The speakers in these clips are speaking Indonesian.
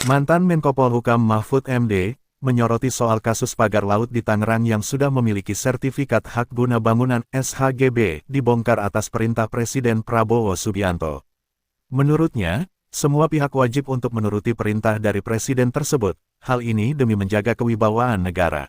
Mantan Menko Polhukam Mahfud MD, menyoroti soal kasus pagar laut di Tangerang yang sudah memiliki sertifikat hak guna bangunan SHGB dibongkar atas perintah Presiden Prabowo Subianto. Menurutnya, semua pihak wajib untuk menuruti perintah dari Presiden tersebut, hal ini demi menjaga kewibawaan negara.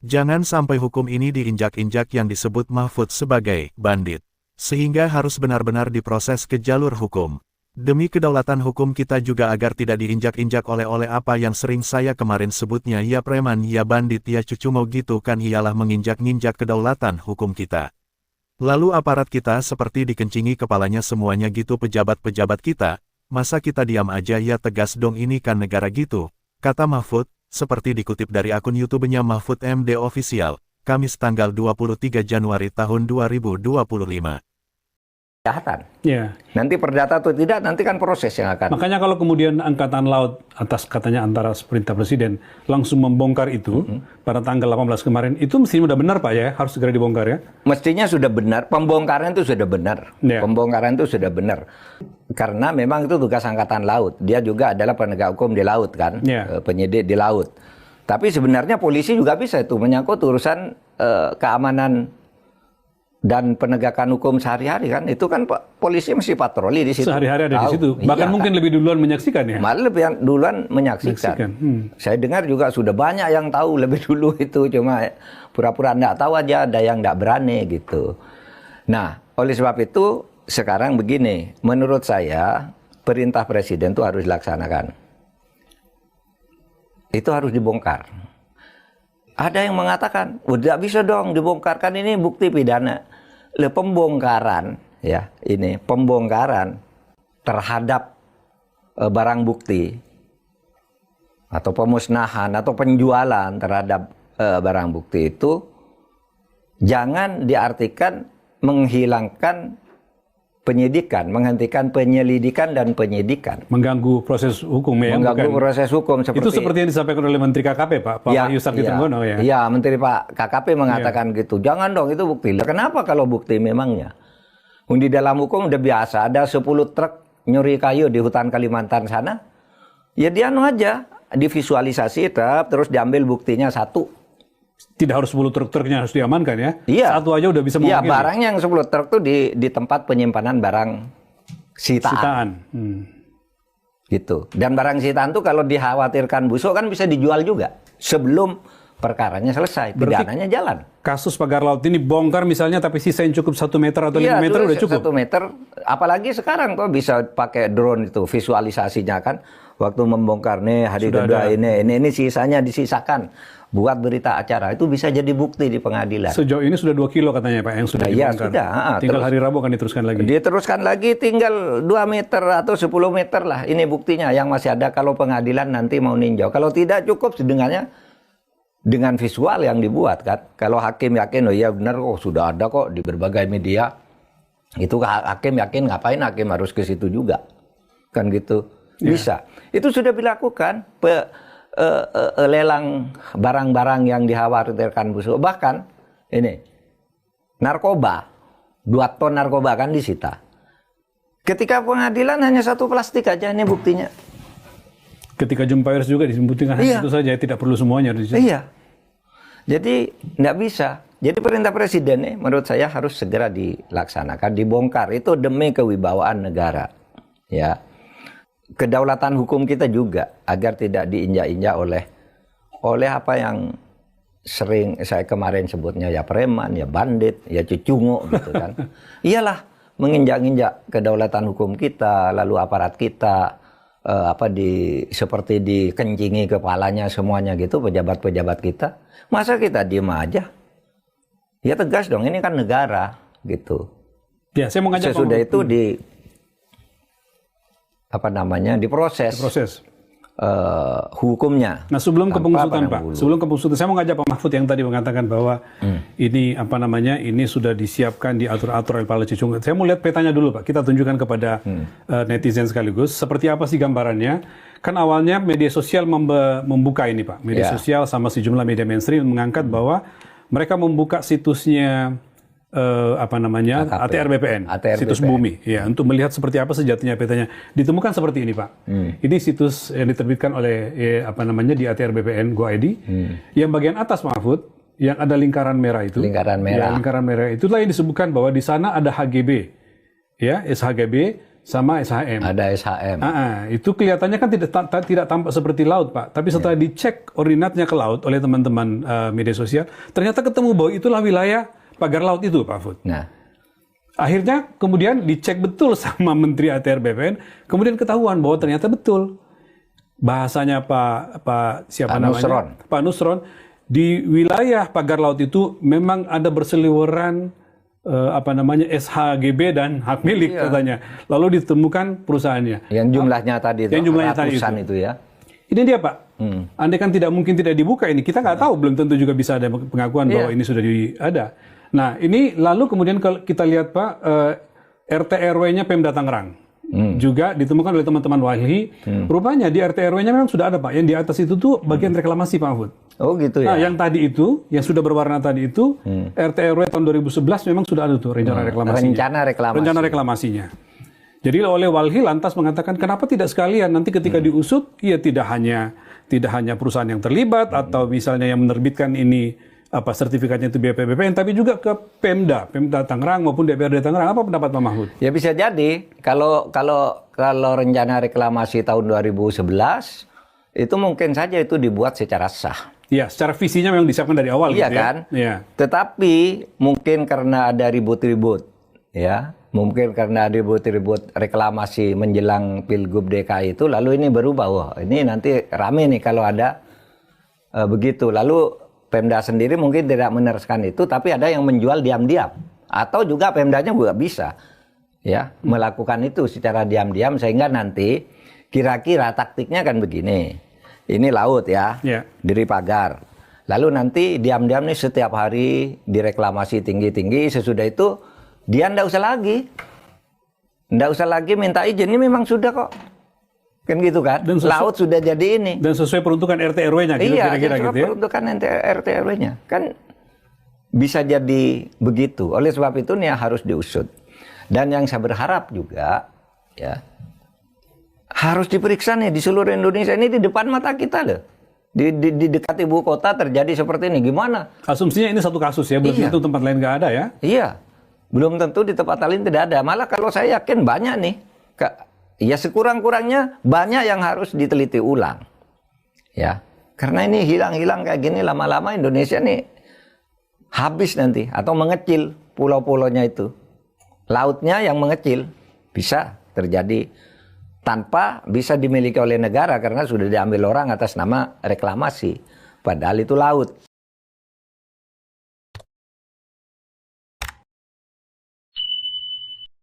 Jangan sampai hukum ini diinjak-injak yang disebut Mahfud sebagai bandit, sehingga harus benar-benar diproses ke jalur hukum. Demi kedaulatan hukum kita juga agar tidak diinjak-injak oleh apa yang sering saya kemarin sebutnya ya preman, ya bandit, ya cucumo gitu kan, ialah menginjak-injak kedaulatan hukum kita. Lalu aparat kita seperti dikencingi kepalanya semuanya gitu, pejabat-pejabat kita, masa kita diam aja ya, tegas dong, ini kan negara gitu, kata Mahfud, seperti dikutip dari akun YouTube-nya Mahfud MD Official, Kamis tanggal 23 Januari tahun 2025. Kejahatan. Ya. Nanti perdata atau tidak, nanti kan proses yang akan. Makanya kalau kemudian Angkatan Laut atas katanya antara perintah Presiden langsung membongkar itu pada tanggal 18 kemarin, itu mestinya udah benar Pak ya, harus segera dibongkar ya? Mestinya sudah benar, pembongkaran itu sudah benar. Ya. Pembongkaran itu sudah benar. Karena memang itu tugas Angkatan Laut. Dia juga adalah penegak hukum di laut kan, Ya. Penyidik di laut. Tapi sebenarnya polisi juga bisa itu menyangkut urusan keamanan dan penegakan hukum sehari-hari kan, itu kan polisi mesti patroli di situ. Sehari-hari ada di situ. Bahkan Iya, mungkin lebih duluan menyaksikan ya. malah lebih duluan menyaksikan. Saya dengar juga sudah banyak yang tahu lebih dulu itu, cuma pura-pura enggak tahu aja, ada yang enggak berani gitu. Nah, oleh sebab itu sekarang begini, menurut saya perintah Presiden itu harus dilaksanakan. Itu harus dibongkar. Ada yang mengatakan, tidak bisa dong dibongkarkan, ini bukti pidana. Pembongkaran, ya ini pembongkaran terhadap barang bukti atau pemusnahan atau penjualan terhadap barang bukti itu jangan diartikan menghilangkan penyidikan, menghentikan penyelidikan dan penyidikan. Mengganggu proses hukum ya? Mengganggu proses hukum itu seperti yang disampaikan oleh Menteri KKP Pak Wahyu Sakti Trenggono ya? Iya, Menteri Pak KKP mengatakan gitu. Jangan dong, itu bukti. Kenapa kalau bukti memangnya? Di dalam hukum udah biasa, ada 10 truk nyuri kayu di hutan Kalimantan sana. Ya dia aja, divisualisasi terus diambil buktinya satu. Tidak harus 10 truk-truknya harus diamankan ya? Iya. Satu aja udah bisa Iya, mewakili. barang yang 10 truk tuh di tempat penyimpanan barang sitaan. Gitu. Dan barang sitaan tuh kalau dikhawatirkan busuk kan bisa dijual juga sebelum perkaranya selesai. Pidananya jalan. Kasus pagar laut ini bongkar misalnya tapi sisain cukup 1 meter atau 5 meter udah cukup? 1 meter. Apalagi sekarang tuh bisa pakai drone itu visualisasinya kan. Waktu membongkar nih hari kedua ini sisanya disisakan buat berita acara, itu bisa jadi bukti di pengadilan. Sejauh ini sudah 2 kilo katanya Pak yang sudah Iya, dibongkar. sudah. Tinggal hari Rabu akan diteruskan lagi. Diteruskan lagi tinggal 2 meter atau 10 meter lah. Ini buktinya yang masih ada kalau pengadilan nanti mau ninjau. Kalau tidak cukup sedengannya dengan visual yang dibuat kan. Kalau hakim yakin, oh iya benar kok sudah ada kok di berbagai media. Itu hakim yakin, ngapain hakim harus ke situ juga. Kan gitu. Bisa. Itu sudah dilakukan. Lelang barang-barang yang dikhawatirkan busuk. Bahkan ini narkoba, 2 ton narkoba kan disita. Ketika pengadilan hanya 1 plastik aja, ini buktinya. Ketika jumpa pers juga disebutkan hanya itu saja, tidak perlu semuanya. Iya. Jadi nggak bisa. Jadi perintah Presiden nih menurut saya harus segera dilaksanakan, dibongkar. Itu demi kewibawaan negara. Ya. Kedaulatan hukum kita juga agar tidak diinjak-injak oleh apa yang sering saya kemarin sebutnya ya preman, ya bandit, ya cucungo gitu kan. Iyalah menginjak-injak kedaulatan hukum kita, lalu aparat kita seperti dikencingi kepalanya semuanya gitu pejabat-pejabat kita. Masa kita diem aja? Ya tegas dong, ini kan negara gitu. Ya, saya mau ngajak sesudah itu diproses hukumnya. Nah, sebelum ke pengusutan Pak, sebelum ke pengusutan, saya mau ngajak Pak Mahfud yang tadi mengatakan bahwa ini sudah disiapkan, diatur-atur oleh Pak Cicung. Saya mau lihat petanya dulu Pak, kita tunjukkan kepada netizen sekaligus, seperti apa sih gambarannya. Kan awalnya media sosial membuka ini Pak, media sosial sama sejumlah media mainstream mengangkat bahwa mereka membuka situsnya ATR BPN, situs bumi, ya, untuk melihat seperti apa sejatinya petanya. Ditemukan seperti ini, Pak. Ini situs yang diterbitkan oleh di ATR BPN Go ID. Yang bagian atas, Mahfud, yang ada lingkaran merah itu. Lingkaran merah. Ya, lingkaran merah itulah yang disebutkan bahwa di sana ada HGB, ya, SHGB sama SHM. Ada SHM. Itu kelihatannya kan tidak tampak seperti laut, Pak. Tapi setelah dicek ordinatnya ke laut oleh teman-teman media sosial, ternyata ketemu bahwa itulah wilayah pagar laut itu, Pak Fud. Nah, akhirnya kemudian dicek betul sama Menteri ATR BPN, kemudian ketahuan bahwa ternyata betul bahasanya Pak Nusron, di wilayah pagar laut itu memang ada berseliweran SHGB dan hak milik katanya. Lalu ditemukan perusahaannya. Yang jumlahnya tadi itu, ratusan itu ya. Ini dia, Pak. Andai kan tidak mungkin tidak dibuka ini, kita nggak tahu, belum tentu juga bisa ada pengakuan bahwa ini sudah ada. Nah, ini lalu kemudian kalau kita lihat, Pak, RT RW-nya Pemda Tangerang juga ditemukan oleh teman-teman Walhi. Rupanya di RT RW-nya memang sudah ada, Pak. Yang di atas itu tuh bagian reklamasi, Pak Mahfud. Oh gitu ya. Nah, yang tadi itu, yang sudah berwarna tadi itu, RT RW tahun 2011 memang sudah ada tuh rencana reklamasinya. Rencana reklamasinya. Jadi oleh Walhi lantas mengatakan kenapa tidak sekalian nanti ketika diusut, ya tidak hanya perusahaan yang terlibat atau misalnya yang menerbitkan ini sertifikatnya itu BPN, tapi juga ke Pemda Tangerang maupun DPRD Tangerang. Apa pendapat Pak Mahfud? Ya bisa jadi kalau rencana reklamasi tahun 2011 itu mungkin saja itu dibuat secara sah. Ya, secara visinya memang disiapkan dari awal. Iya gitu, kan? Ya? Tetapi mungkin karena ada ribut-ribut, ya, mungkin karena ribut-ribut reklamasi menjelang Pilgub DKI itu, lalu ini berubah. Wah, ini nanti rame nih kalau ada begitu. Lalu Pemda sendiri mungkin tidak meneruskan itu, tapi ada yang menjual diam-diam. Atau juga Pemdanya juga bisa ya melakukan itu secara diam-diam, sehingga nanti kira-kira taktiknya kan begini. Ini laut ya, diri pagar. Lalu nanti diam-diam nih setiap hari direklamasi tinggi-tinggi, sesudah itu dia ndak usah lagi minta izin, ini memang sudah kok. Kan gitu kan, laut sudah jadi ini. Dan sesuai peruntukan RT RW-nya gitu, kira-kira gitu ya? Peruntukan RT RW-nya. Kan bisa jadi begitu. Oleh sebab itu nih harus diusut. Dan yang saya berharap juga, ya, harus diperiksa nih di seluruh Indonesia. Ini di depan mata kita loh. Di dekat ibu kota terjadi seperti ini. Gimana? Asumsinya ini satu kasus ya, belum tentu tempat lain nggak ada ya? Iya, belum tentu di tempat lain tidak ada. Malah kalau saya yakin banyak nih. Ya sekurang-kurangnya banyak yang harus diteliti ulang. Ya, karena ini hilang-hilang kayak gini lama-lama Indonesia nih habis nanti atau mengecil pulau-pulaunya itu. Lautnya yang mengecil bisa terjadi tanpa bisa dimiliki oleh negara karena sudah diambil orang atas nama reklamasi. Padahal itu laut.